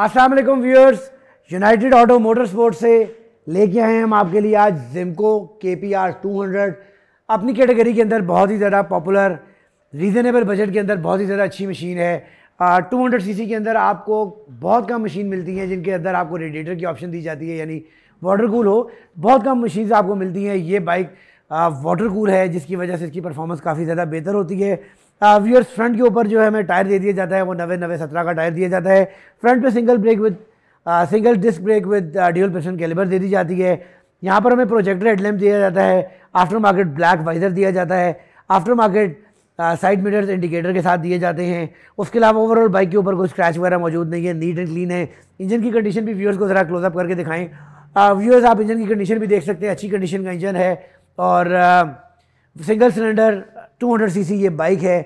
अस्सलाम वालेकुम viewers, United auto motor sports से लेके आए हैं हम आपके लिए आज जिमको KPR 200। अपनी कैटेगरी के अंदर बहुत ही ज़्यादा पॉपुलर, रीज़नेबल बजट के अंदर बहुत ही ज़्यादा अच्छी मशीन है। 200 सीसी के अंदर आपको बहुत कम मशीन मिलती हैं जिनके अंदर आपको रेडिएटर की ऑप्शन दी जाती है, यानी वाटर कूल हो। बहुत कम मशीन आपको मिलती हैं। ये बाइक वाटर कूल है जिसकी वजह से इसकी परफॉर्मेंस काफ़ी ज़्यादा बेहतर होती है। व्यूअर्स, फ्रंट के ऊपर जो है हमें टायर दे दिया जाता है, वो 90-90-17 का टायर दिया जाता है। फ्रंट पे single disc brake with dual piston caliper दे दी जाती है। यहाँ पर हमें प्रोजेक्टर हेडलैम्प दिया जाता है। आफ्टर मार्केट ब्लैक वाइजर दिया जाता है। After market side mirrors indicator के साथ दिए जाते हैं। उसके अलावा ओवरऑल बाइक के ऊपर कोई स्क्रैच वगैरह मौजूद नहीं है, नीट एंड क्लीन है। इंजन की कंडीशन भी व्यूअर्स को ज़रा क्लोजअप करके दिखाएं। व्यूअर्स, आप इंजन की कंडीशन भी देख सकते हैं, अच्छी कंडीशन का इंजन है और सिंगल सिलेंडर 200 सीसी ये बाइक है।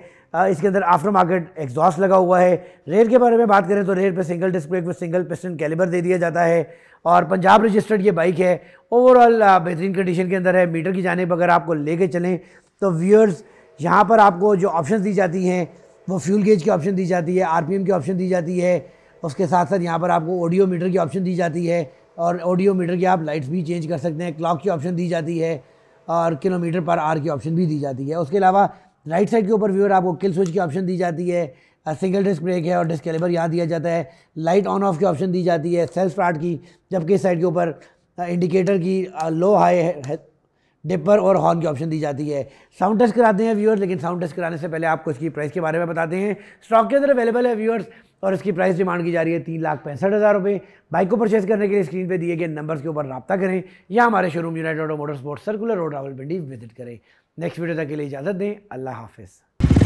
इसके अंदर आफ्टर मार्केट एग्जॉस्ट लगा हुआ है। रेयर के बारे में बात करें तो रेयर पे single disc brake with single piston caliper दे दिया जाता है और पंजाब रजिस्टर्ड ये बाइक है। ओवरऑल बेहतरीन कंडीशन के अंदर है। मीटर की जानिब अगर आपको लेके चलें तो व्यूअर्स, यहाँ पर आपको जो ऑप्शन दी जाती हैं वो फ्यूल गेज की ऑप्शन दी जाती है, RPM की ऑप्शन दी जाती है। उसके साथ साथ यहाँ पर आपको ऑडियो मीटर की ऑप्शन दी जाती है और ऑडियो मीटर की आप लाइट्स भी चेंज कर सकते हैं। क्लॉक की ऑप्शन दी जाती है और किलोमीटर पर आवर की ऑप्शन भी दी जाती है। उसके अलावा राइट साइड के ऊपर व्यूअर आपको किल स्विच की ऑप्शन दी जाती है। सिंगल डिस्क ब्रेक है और डिस्क कैलिबर यहाँ दिया जाता है। लाइट ऑन ऑफ की ऑप्शन दी जाती है, सेल्फ स्टार्ट की, जबकि इस साइड के ऊपर इंडिकेटर की लो हाई डिपर और हॉर्न की ऑप्शन दी जाती है। साउंड टेस्ट कराते हैं व्यूअर्स, लेकिन साउंड टेस्ट कराने से पहले आपको इसकी प्राइस के बारे में बताते हैं। स्टॉक के अंदर अवेलेबल है व्यूअर्स और इसकी प्राइस डिमांड की जा रही है 3,65,000 रुपये। बाइक को परचेज करने के लिए स्क्रीन पे दिए गए नंबर्स के ऊपर रब्ता करें या हमारे showroom United auto motor sports circular road Rawalpindi visit करें। नेक्स्ट वीडियो तक के लिए इजाज़त दें। अल्लाह हाफिज़।